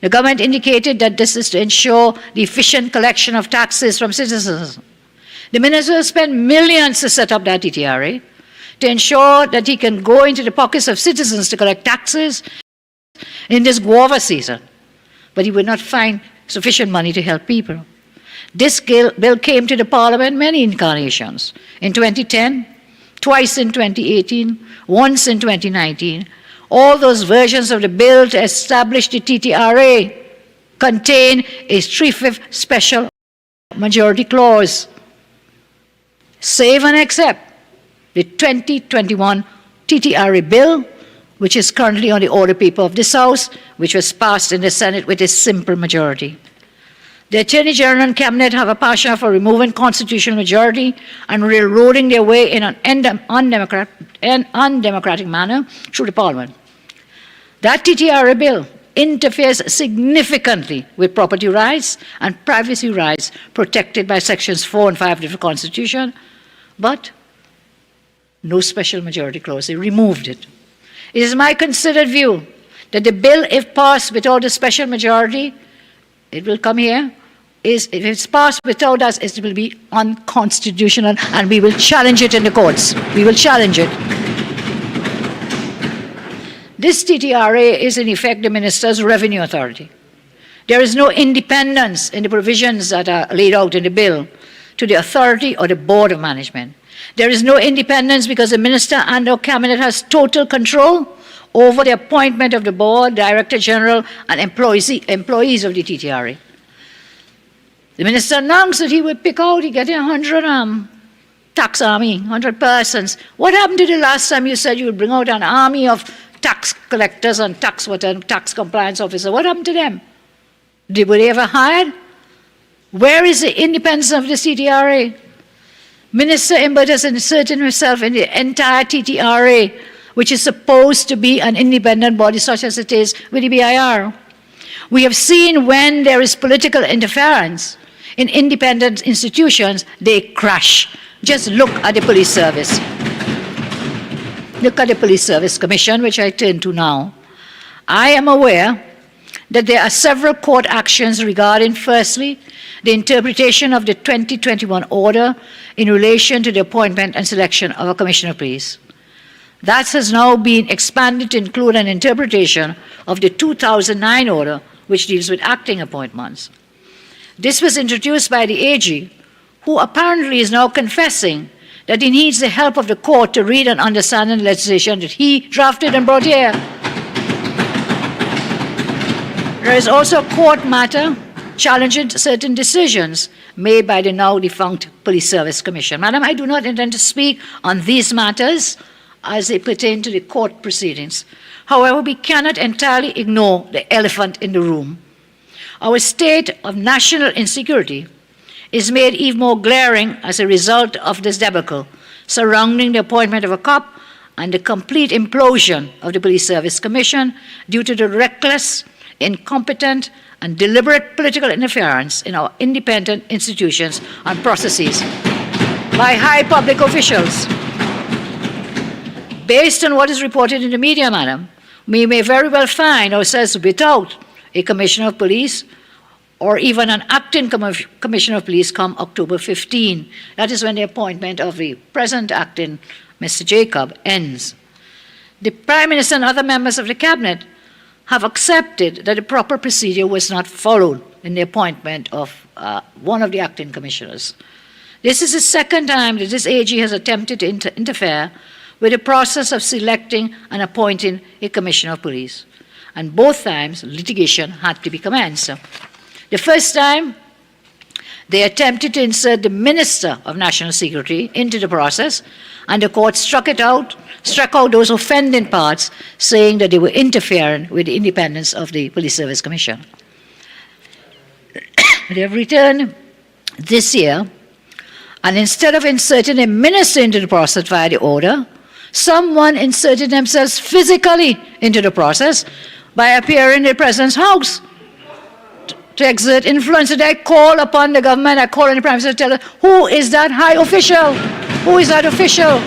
The government indicated that this is to ensure the efficient collection of taxes from citizens. The minister spent millions to set up that TTRA to ensure that he can go into the pockets of citizens to collect taxes in this guava season, but he would not find sufficient money to help people. This bill came to the Parliament many incarnations. In 2010, twice in 2018, once in 2019. All those versions of the bill to establish the TTRA contain a 3/5 special majority clause. Save and accept the 2021 TTRA bill, which is currently on the order paper of this House, which was passed in the Senate with a simple majority. The Attorney General and Cabinet have a passion for removing constitutional majority and railroading their way in an undemocratic manner through the Parliament. That TTRA bill interferes significantly with property rights and privacy rights protected by Sections 4 and 5 of the Constitution, but no special majority clause. They removed it. It is my considered view that the bill, if passed without a special majority, it will come here. If it's passed without us, it will be unconstitutional, and we will challenge it in the courts. We will challenge it. This TTRA is in effect the minister's revenue authority. There is no independence in the provisions that are laid out in the bill to the authority or the board of management. There is no independence because the minister and or cabinet has total control over the appointment of the board, director general, and employees of the TTRA. The minister announced that he would pick out, he get 100 tax army, 100 persons. What happened to the last time you said you would bring out an army of tax collectors and tax compliance officers? What happened to them? Were they ever hired? Where is the independence of the TTRA? Minister Imbert has inserted himself in the entire TTRA, which is supposed to be an independent body such as it is with the BIR. We have seen when there is political interference in independent institutions, they crash. Just look at the police service. Look at the Police Service Commission, which I turn to now. I am aware that there are several court actions regarding, firstly, the interpretation of the 2021 order in relation to the appointment and selection of a Commissioner of Police. That has now been expanded to include an interpretation of the 2009 order, which deals with acting appointments. This was introduced by the AG, who apparently is now confessing that he needs the help of the court to read and understand the legislation that he drafted and brought here. There is also a court matter challenging certain decisions made by the now defunct Police Service Commission. Madam, I do not intend to speak on these matters as they pertain to the court proceedings. However, we cannot entirely ignore the elephant in the room. Our state of national insecurity is made even more glaring as a result of this debacle surrounding the appointment of a cop and the complete implosion of the Police Service Commission due to the reckless, incompetent, and deliberate political interference in our independent institutions and processes by high public officials. Based on what is reported in the media, madam, we may very well find ourselves without a Commissioner of Police or even an acting Commissioner of Police come October 15. That is when the appointment of the present acting, Mr. Jacob, ends. The Prime Minister and other members of the Cabinet have accepted that the proper procedure was not followed in the appointment of one of the acting commissioners. This is the second time that this AG has attempted to interfere with the process of selecting and appointing a Commissioner of Police. And both times, litigation had to be commenced. The first time, they attempted to insert the Minister of National Security into the process, and the court struck out those offending parts, saying that they were interfering with the independence of the Police Service Commission. They have returned this year, and instead of inserting a minister into the process via the order, someone inserted themselves physically into the process by appearing in the President's house to exert influence. And I call upon the government, I call on the Prime Minister to tell us, who is that high official? Who is that official?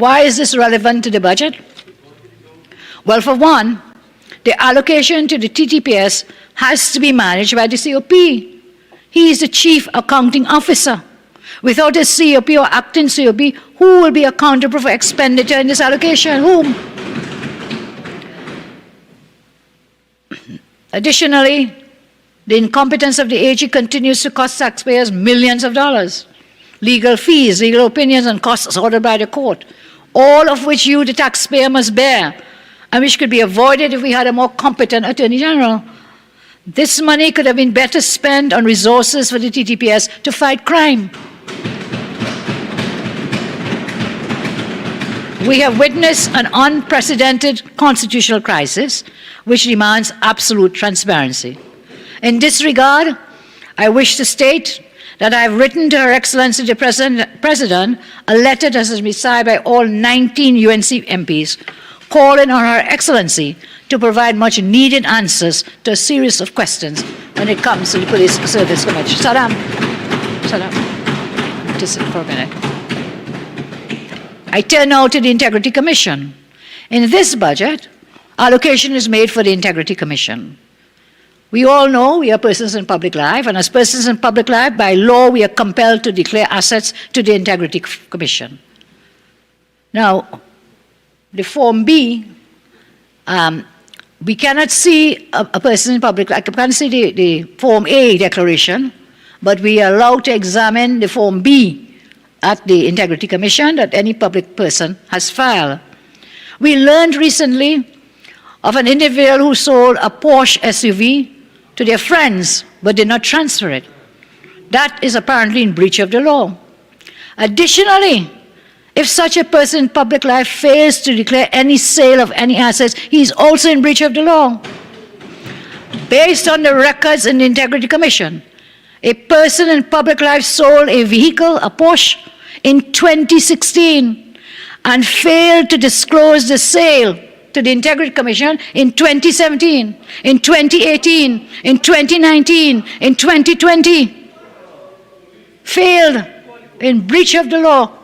Why is this relevant to the budget? Well, for one, the allocation to the TTPS has to be managed by the COP. He is the Chief Accounting Officer. Without a COP or acting COP, who will be accountable for expenditure in this allocation? Whom? Additionally, the incompetence of the AG continues to cost taxpayers millions of dollars. Legal fees, legal opinions, and costs ordered by the court, all of which you, the taxpayer, must bear, and which could be avoided if we had a more competent Attorney General. This money could have been better spent on resources for the TTPS to fight crime. We have witnessed an unprecedented constitutional crisis which demands absolute transparency. In this regard, I wish to state that I have written to Her Excellency the President a letter that has been signed by all 19 UNC MPs calling on Her Excellency to provide much needed answers to a series of questions when it comes to the Police Service Commission. Saddam. Just for a minute. I turn now to the Integrity Commission. In this budget, allocation is made for the Integrity Commission. We all know we are persons in public life, and as persons in public life, by law, we are compelled to declare assets to the Integrity Commission. Now, the Form B, we cannot see a person in public life. I can't see the Form A declaration, but we are allowed to examine the Form B at the Integrity Commission that any public person has filed. We learned recently of an individual who sold a Porsche SUV to their friends but did not transfer it. That is apparently in breach of the law. Additionally, if such a person in public life fails to declare any sale of any assets, he is also in breach of the law. Based on the records in the Integrity Commission, a person in public life sold a vehicle, a Porsche, in 2016 and failed to disclose the sale to the Integrity Commission in 2017, in 2018, in 2019, in 2020. Failed in breach of the law,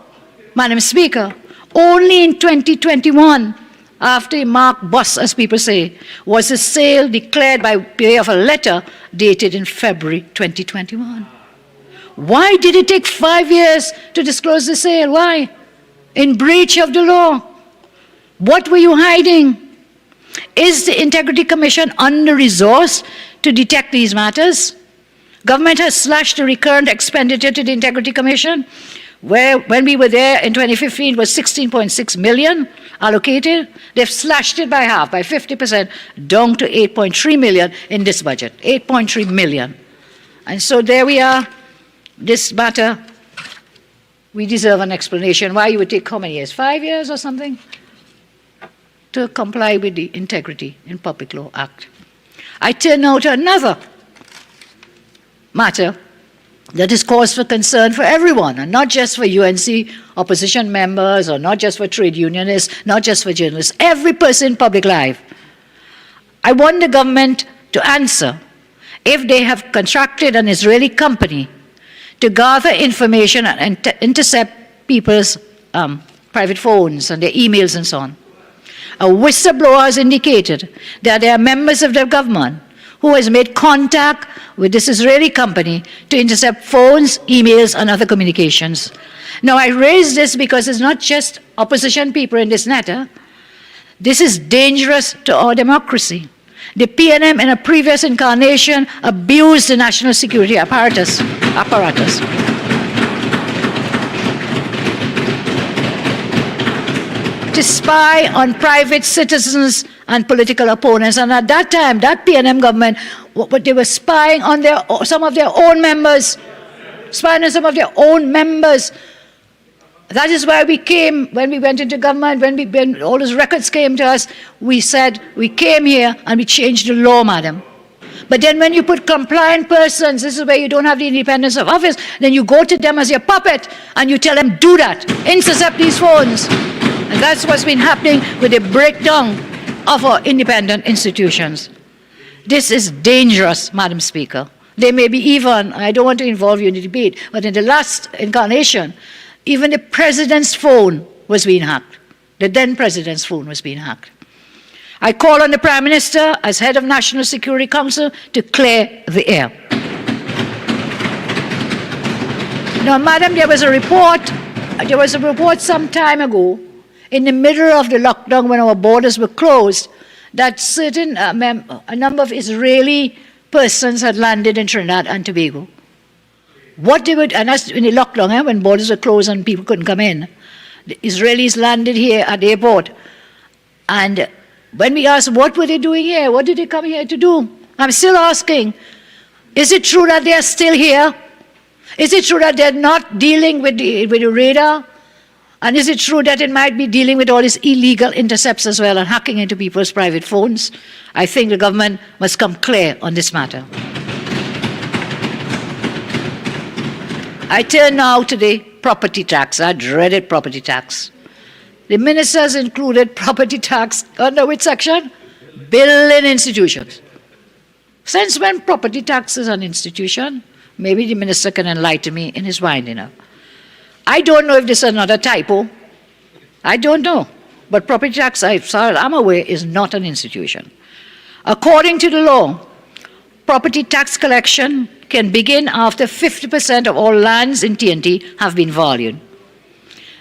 Madam Speaker. Only in 2021, after a marked bust, as people say, was the sale declared by way of a letter dated in February 2021. Why did it take 5 years to disclose the sale? Why? In breach of the law. What were you hiding? Is the Integrity Commission under-resourced to detect these matters? Government has slashed the recurrent expenditure to the Integrity Commission, where when we were there in 2015 was 16.6 million allocated. They've slashed it by half, by 50%, down to 8.3 million in this budget, 8.3 million. And so there we are. This matter, we deserve an explanation. Why you would take how many years? 5 years or something? To comply with the Integrity in Public Law Act. I turn now to another matter that is cause for concern for everyone, and not just for UNC opposition members, or not just for trade unionists, not just for journalists, every person in public life. I want the government to answer if they have contracted an Israeli company to gather information and intercept people's private phones and their emails and so on. A whistleblower has indicated that there are members of the government who has made contact with this Israeli company to intercept phones, emails, and other communications. Now, I raise this because it's not just opposition people in this matter. This is dangerous to our democracy. The PNM in a previous incarnation abused the national security apparatus. To spy on private citizens and political opponents. And at that time, that PNM government, they were spying on some of their own members. Spying on some of their own members. That is why we came, when we went into government, when all those records came to us, we said, we came here and we changed the law, madam. But then when you put compliant persons, this is where you don't have the independence of office, then you go to them as your puppet and you tell them, do that, intercept these phones. And that's what's been happening with the breakdown of our independent institutions. This is dangerous, Madam Speaker. They may be even, I don't want to involve you in the debate, but in the last incarnation, even the president's phone was being hacked. The then president's phone was being hacked. I call on the Prime Minister as head of National Security Council to clear the air. Now, Madam, there was a report some time ago, in the middle of the lockdown when our borders were closed, that a number of Israeli persons had landed in Trinidad and Tobago. What they would, and that's in the lockdown, when borders were closed and people couldn't come in. The Israelis landed here at the airport. And when we asked, what were they doing here? What did they come here to do? I'm still asking, is it true that they are still here? Is it true that they're not dealing with the radar? And is it true that it might be dealing with all these illegal intercepts as well and hacking into people's private phones? I think the government must come clear on this matter. I turn now to the property tax. I dreaded property tax. The ministers included property tax under which section? Building institutions. Since when property tax is an institution? Maybe the minister can enlighten me in his winding up. I don't know if this is another typo. I don't know. But property tax, as far as I'm aware, is not an institution. According to the law, property tax collection can begin after 50% of all lands in TNT have been valued.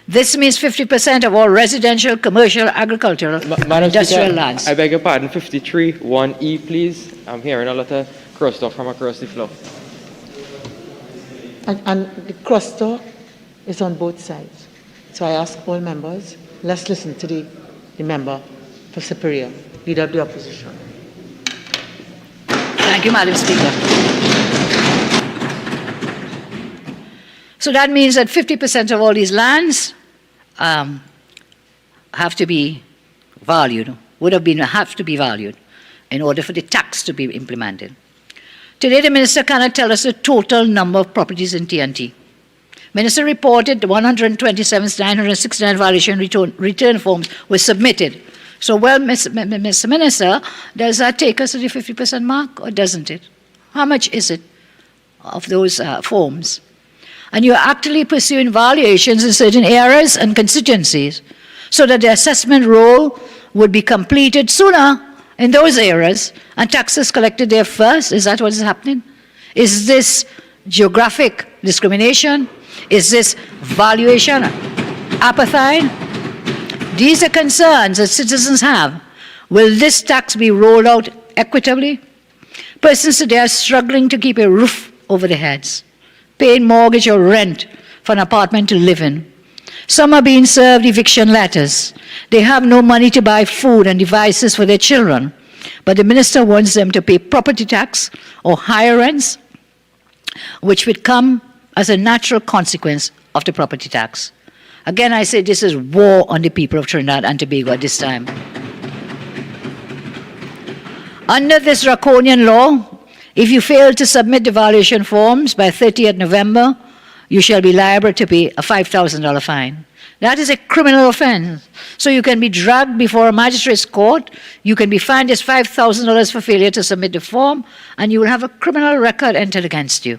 This means 50% of all residential, commercial, agricultural, industrial lands. I beg your pardon, 53(1)(e), please. I'm hearing a lot of crosstalk from across the floor. And the crosstalk is on both sides. So I ask all members, let's listen to the member for Superior, Leader of the Opposition. Thank you, Madam Speaker. So that means that 50% of all these lands have to be valued, have to be valued in order for the tax to be implemented. Today, the minister cannot tell us the total number of properties in TNT. Minister reported the 127,969 valuation return forms were submitted. So, well, Mr. Minister, does that take us to the 50% mark or doesn't it? How much is it of those forms? And you're actively pursuing valuations in certain areas and constituencies so that the assessment role would be completed sooner in those areas and taxes collected there first. Is that what is happening? Is this geographic discrimination? Is this valuation apathy? These are concerns that citizens have. Will this tax be rolled out equitably? Persons today are struggling to keep a roof over their heads, paying mortgage or rent for an apartment to live in. Some are being served eviction letters. They have no money to buy food and devices for their children, but the minister wants them to pay property tax or higher rents, which would come as a natural consequence of the property tax. Again, I say this is war on the people of Trinidad and Tobago at this time. Under this draconian law, if you fail to submit the valuation forms by 30th November, you shall be liable to pay a $5,000 fine. That is a criminal offense. So you can be dragged before a magistrate's court, you can be fined this $5,000 for failure to submit the form, and you will have a criminal record entered against you.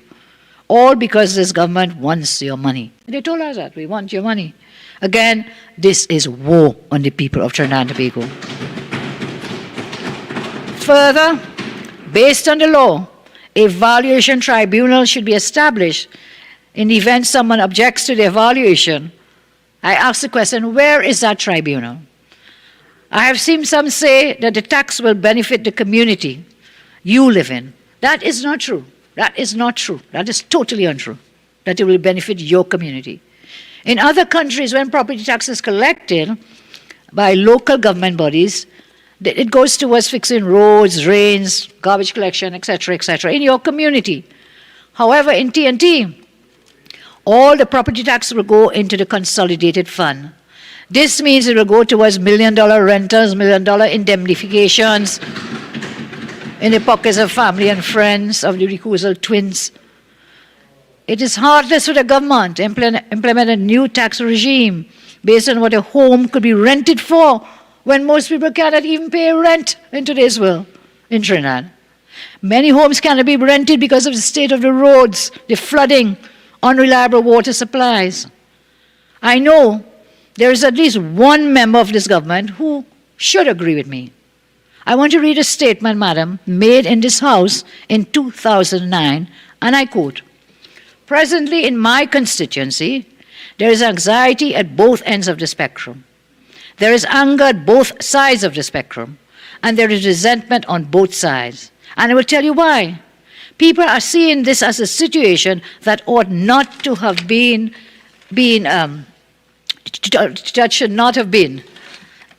All because this government wants your money. They told us that, we want your money. Again, this is war on the people of Trinidad and Tobago. Further, based on the law, a valuation tribunal should be established in the event someone objects to the evaluation. I ask the question, where is that tribunal? I have seen some say that the tax will benefit the community you live in. That is not true. That is not true. That is totally untrue, that it will benefit your community. In other countries, when property tax is collected by local government bodies, it goes towards fixing roads, drains, garbage collection, etc., in your community. However, in TNT, all the property tax will go into the consolidated fund. This means it will go towards $1 million rentals, $1 million indemnifications in the pockets of family and friends of the recusal twins. It is heartless for the government to implement a new tax regime based on what a home could be rented for when most people cannot even pay rent in today's world in Trinidad. Many homes cannot be rented because of the state of the roads, the flooding, unreliable water supplies. I know there is at least one member of this government who should agree with me. I want to read a statement, madam, made in this House in 2009, and I quote, "Presently in my constituency, there is anxiety at both ends of the spectrum. There is anger at both sides of the spectrum, and there is resentment on both sides. And I will tell you why. People are seeing this as a situation that ought not to have that should not have been.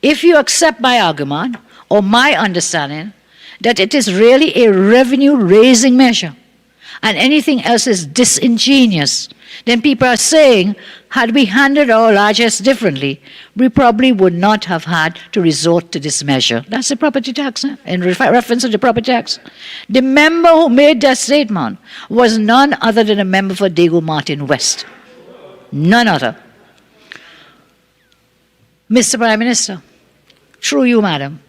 If you accept my argument, or my understanding, that it is really a revenue-raising measure, and anything else is disingenuous, then people are saying, had we handled our largesse differently, we probably would not have had to resort to this measure." That's the property tax, in reference to the property tax. The member who made that statement was none other than a member for Dago Martin West. None other. Mr. Prime Minister, through you, madam,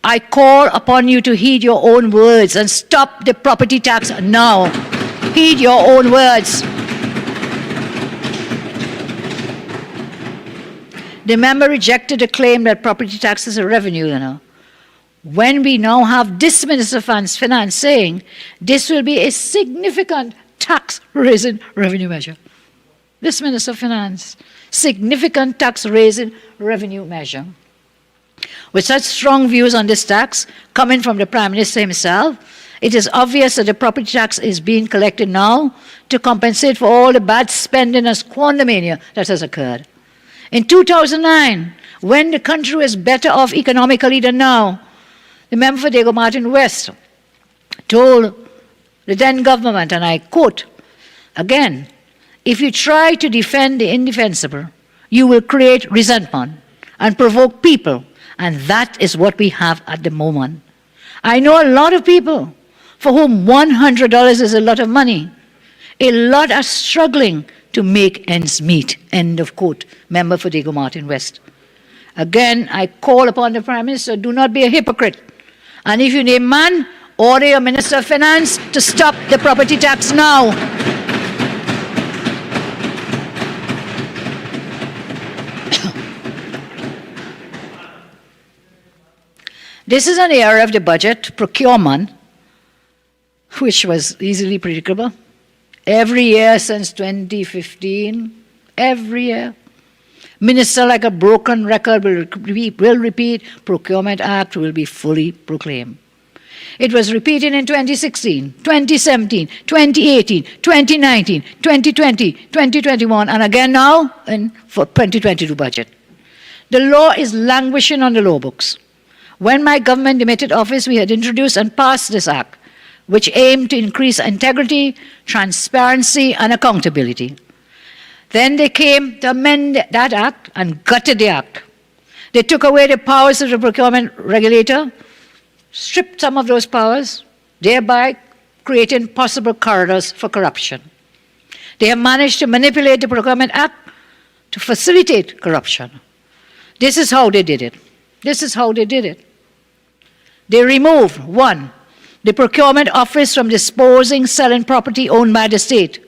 I call upon you to heed your own words and stop the property tax now. Heed your own words. The member rejected the claim that property tax is a revenue, When we now have this Minister of Finance saying this will be a significant tax-raising revenue measure. This Minister of Finance, significant tax-raising revenue measure. With such strong views on this tax coming from the Prime Minister himself, it is obvious that the property tax is being collected now to compensate for all the bad spending and squandermania that has occurred. In 2009, when the country was better off economically than now, the member for Dago Martin West told the then government, and I quote, again, "If you try to defend the indefensible, you will create resentment and provoke people, and that is what we have at the moment. I know a lot of people for whom $100 is a lot of money. A lot are struggling to make ends meet," end of quote, member for Dago Martin West. Again, I call upon the Prime Minister, do not be a hypocrite. And if you name man, order your Minister of Finance to stop the property tax now. This is an area of the budget, procurement, which was easily predictable. Every year since 2015, every year, minister like a broken record will repeat, Procurement Act will be fully proclaimed. It was repeated in 2016, 2017, 2018, 2019, 2020, 2021, and again now for 2022 budget. The law is languishing on the law books. When my government demitted office, we had introduced and passed this act, which aimed to increase integrity, transparency, and accountability. Then they came to amend that act and gutted the act. They took away the powers of the procurement regulator, stripped some of those powers, thereby creating possible corridors for corruption. They have managed to manipulate the Procurement Act to facilitate corruption. This is how they did it. This is how they did it. They removed, one, the procurement office from disposing, selling property owned by the state.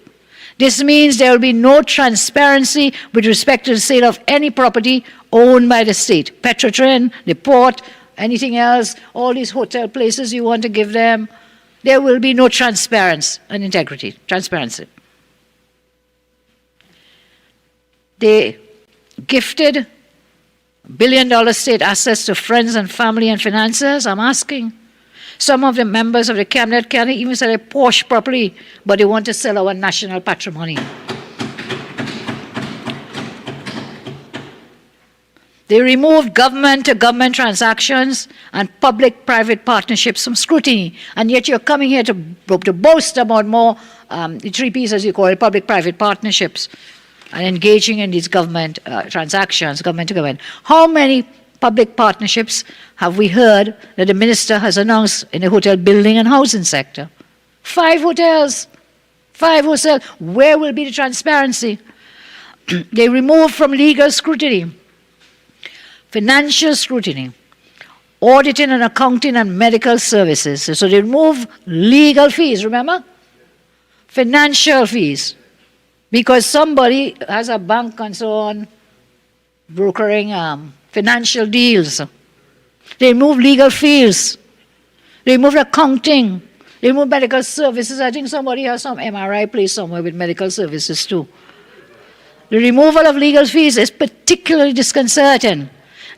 This means there will be no transparency with respect to the sale of any property owned by the state. Petrotrin, the port, anything else, all these hotel places you want to give them, there will be no transparency and integrity, transparency. They gifted billion-dollar state assets to friends and family and financiers. I'm asking. Some of the members of the cabinet can't even sell a Porsche properly, but they want to sell our national patrimony. They removed government-to-government transactions and public-private partnerships from scrutiny, and yet you're coming here to boast about more, the three Ps as you call it, public-private partnerships, and engaging in these government transactions, government-to-government. How many public partnerships have we heard that the minister has announced in the hotel building and housing sector? 5 hotels. 5 hotels. Where will be the transparency? They removed from legal scrutiny, financial scrutiny, auditing and accounting and medical services. So they remove legal fees, remember? Financial fees. Because somebody has a bank and so on, brokering financial deals. They removed legal fees. They removed accounting. They removed medical services. I think somebody has some MRI place somewhere with medical services too. The removal of legal fees is particularly disconcerting,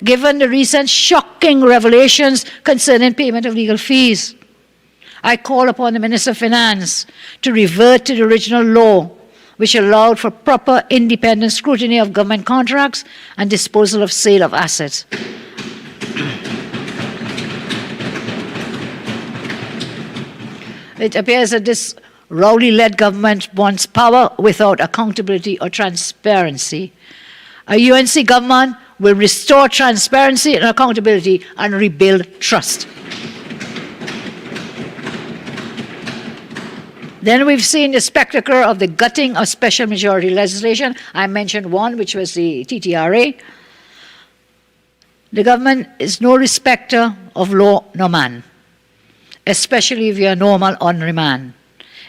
given the recent shocking revelations concerning payment of legal fees. I call upon the Minister of Finance to revert to the original law, which allowed for proper independent scrutiny of government contracts and disposal of sale of assets. It appears that this Rowley-led government wants power without accountability or transparency. A UNC government will restore transparency and accountability and rebuild trust. Then we've seen the spectacle of the gutting of special majority legislation. I mentioned one, which was the TTRA. The government is no respecter of law nor man, especially if you're a normal, ordinary man.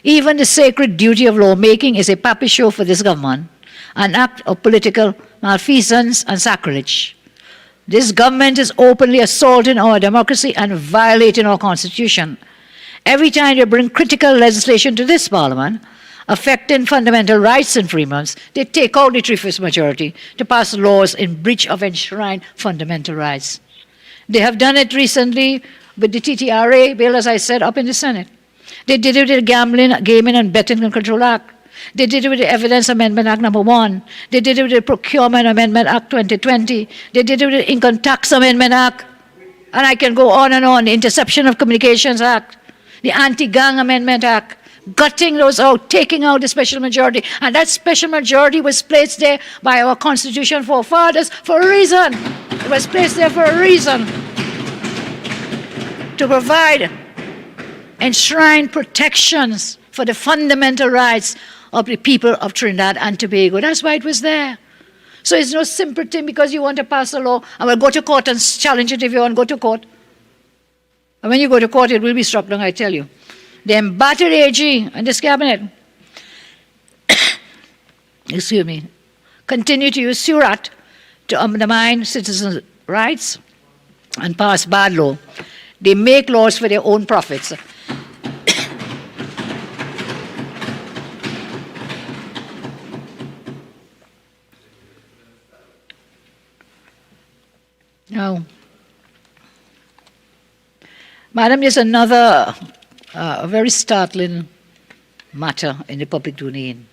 Even the sacred duty of lawmaking is a puppet show for this government, an act of political malfeasance and sacrilege. This government is openly assaulting our democracy and violating our constitution. Every time they bring critical legislation to this parliament, affecting fundamental rights and freedoms, they take out the three-fifths majority to pass laws in breach of enshrined fundamental rights. They have done it recently with the TTRA bill, as I said, up in the Senate. They did it with the Gambling, Gaming and Betting Control Act. They did it with the Evidence Amendment Act No. 1. They did it with the Procurement Amendment Act 2020. They did it with the Income Tax Amendment Act. And I can go on and on. The Interception of Communications Act, the Anti-Gang Amendment Act, gutting those out, taking out the special majority. And that special majority was placed there by our Constitution forefathers for a reason. It was placed there for a reason. To provide enshrined protections for the fundamental rights of the people of Trinidad and Tobago. That's why it was there. So it's no simple thing because you want to pass a law and we'll go to court and challenge it if you want to go to court. And when you go to court, it will be struck down, I tell you. The embattled AG and this cabinet, excuse me, continue to use Surat to undermine citizens' rights and pass bad law. They make laws for their own profits. Now, Madam, there's another very startling matter in the public domain.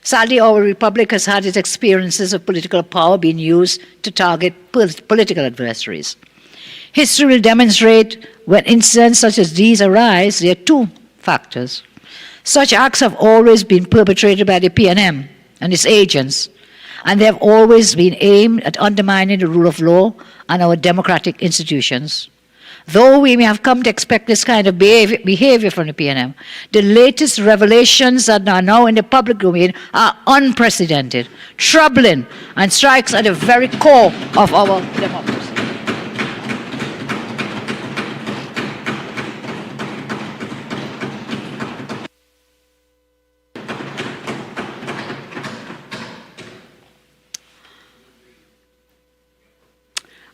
Sadly, our republic has had its experiences of political power being used to target political adversaries. History will demonstrate when incidents such as these arise, there are two factors. Such acts have always been perpetrated by the PNM and its agents, and they have always been aimed at undermining the rule of law and our democratic institutions. Though we may have come to expect this kind of behavior from the PNM, the latest revelations that are now in the public domain are unprecedented, troubling, and strikes at the very core of our democracy.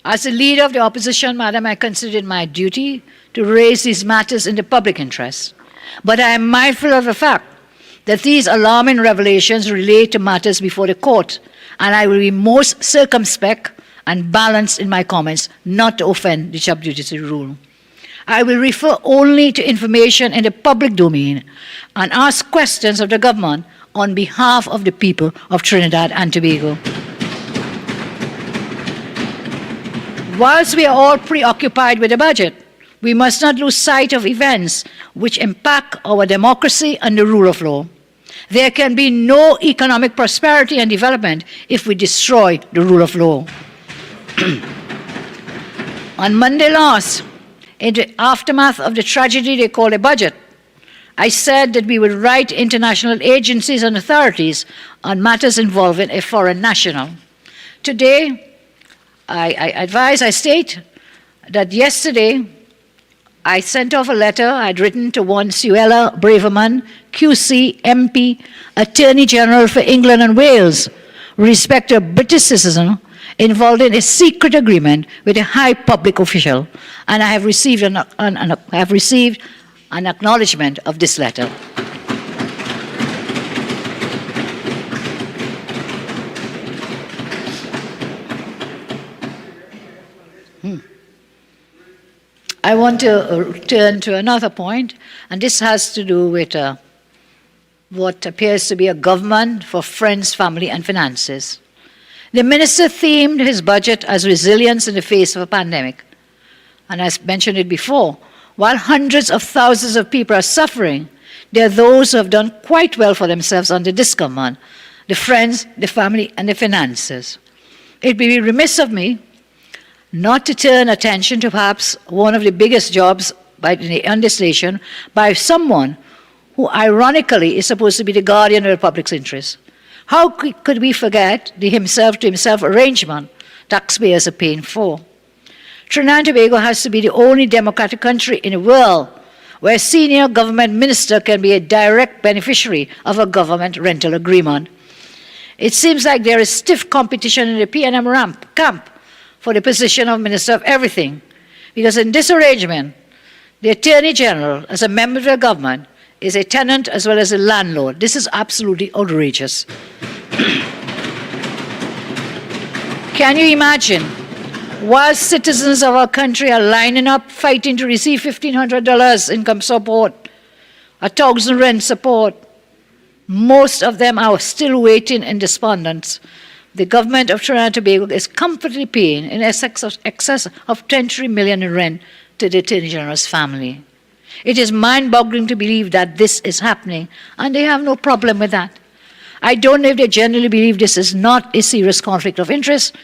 As the leader of the opposition, Madam, I consider it my duty to raise these matters in the public interest. But I am mindful of the fact that these alarming revelations relate to matters before the court, and I will be most circumspect and balanced in my comments, not to offend the subjudiciary rule. I will refer only to information in the public domain and ask questions of the government on behalf of the people of Trinidad and Tobago. Whilst we are all preoccupied with the budget, we must not lose sight of events which impact our democracy and the rule of law. There can be no economic prosperity and development if we destroy the rule of law. On Monday last, in the aftermath of the tragedy they call a budget, I said that we would write international agencies and authorities on matters involving a foreign national. Today, I state that yesterday I sent off a letter I'd written to one Suella Braverman, QC, MP, Attorney General for England and Wales, respect to a British citizen involved in a secret agreement with a high public official, and I have received an acknowledgement of this letter. I want to turn to another point, and this has to do with what appears to be a government for friends, family, and finances. The minister themed his budget as resilience in the face of a pandemic. And as mentioned it before, while hundreds of thousands of people are suffering, there are those who have done quite well for themselves under this government: the friends, the family, and the finances. It would be remiss of me not to turn attention to perhaps one of the biggest jobs in this nation by someone who ironically is supposed to be the guardian of the public's interest. How could we forget the himself-to-himself arrangement taxpayers are paying for? Trinidad and Tobago has to be the only democratic country in the world where a senior government minister can be a direct beneficiary of a government rental agreement. It seems like there is stiff competition in the PNM camp for the position of Minister of Everything, because in this arrangement, the Attorney General, as a member of the government, is a tenant as well as a landlord. This is absolutely outrageous. Can you imagine, while citizens of our country are lining up fighting to receive $1,500 income support, $1,000 rent support, most of them are still waiting in despondence. The government of Trinidad and Tobago is comfortably paying in excess of $23 million in rent to the Attorney General's family. It is mind-boggling to believe that this is happening, and they have no problem with that. I don't know if they generally believe this is not a serious conflict of interest.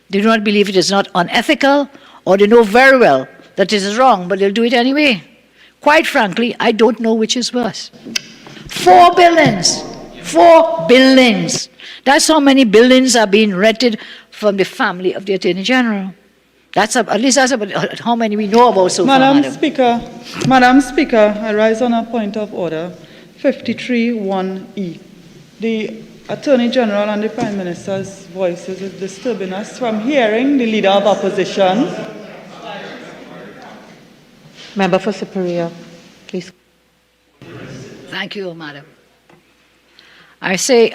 They do not believe it is not unethical, or they know very well that it is wrong, but they'll do it anyway. Quite frankly, I don't know which is worse. 4 buildings. 4 buildings. That's how many buildings are being rented from the family of the Attorney General. At least that's about how many we know about so far, Madam Speaker, I rise on a point of order, 53(1)(e). The Attorney General and the Prime Minister's voices is disturbing us from hearing the Leader of Opposition. Member for Superior, please. Thank you, Madam. I say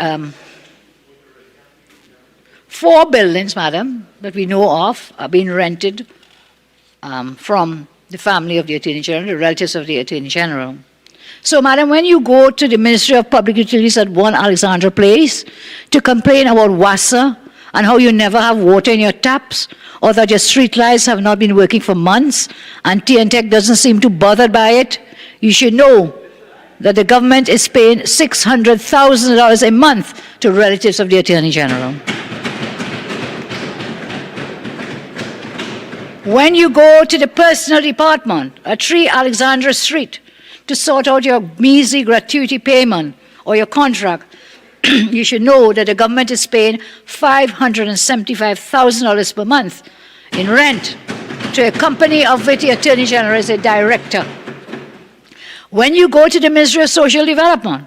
4 buildings, Madam, that we know of are being rented from the family of the Attorney General, the relatives of the Attorney General. So, Madam, when you go to the Ministry of Public Utilities at 1 Alexandra Place to complain about WASA and how you never have water in your taps, or that your street lights have not been working for months, and TNTech doesn't seem too bothered by it, you should know that the government is paying $600,000 a month to relatives of the Attorney General. When you go to the personal department at 3 Alexandra Street to sort out your measly gratuity payment or your contract, you should know that the government is paying $575,000 per month in rent to a company of which the Attorney General is a director. When you go to the Ministry of Social Development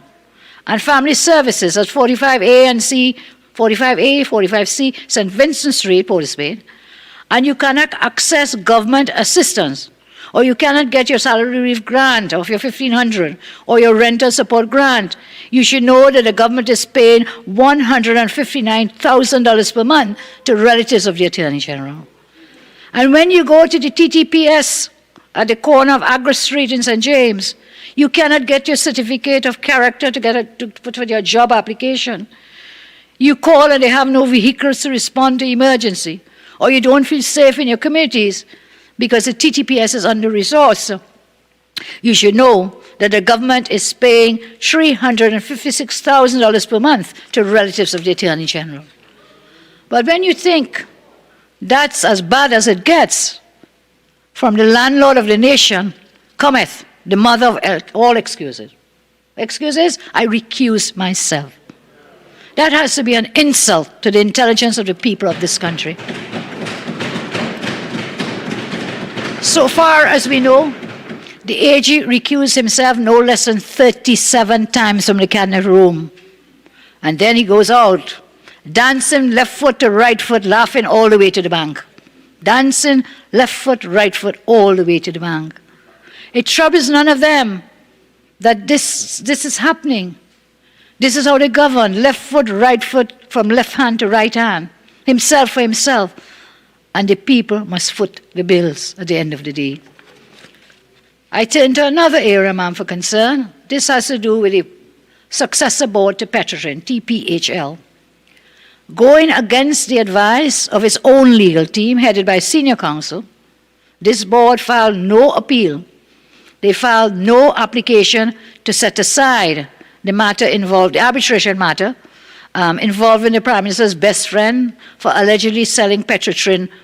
and Family Services at 45A and C, 45A, 45C, St. Vincent Street, Port of Spain, and you cannot access government assistance, or you cannot get your salary relief grant of your $1,500 or your rental support grant, you should know that the government is paying $159,000 per month to relatives of the Attorney General. And when you go to the TTPS at the corner of Agra Street in St. James, you cannot get your certificate of character to put for your job application. You call and they have no vehicles to respond to emergency, or you don't feel safe in your communities because the TTPS is under-resourced. You should know that the government is paying $356,000 per month to relatives of the Attorney General. But when you think that's as bad as it gets, from the landlord of the nation cometh the mother of all excuses. Excuses? I recuse myself. That has to be an insult to the intelligence of the people of this country. So far as we know, the AG recused himself no less than 37 times from the cabinet room. And then he goes out dancing left foot to right foot, laughing all the way to the bank. Dancing left foot, right foot, all the way to the bank. It troubles none of them that this is happening. This is how they govern, left foot, right foot, from left hand to right hand, himself for himself. And the people must foot the bills at the end of the day. I turn to another area, ma'am, for concern. This has to do with the successor board to Petrotrin, TPHL. Going against the advice of its own legal team, headed by senior counsel, this board filed no appeal. They filed no application to set aside the matter involved, the arbitration matter, involving the Prime Minister's best friend for allegedly selling Petrotrin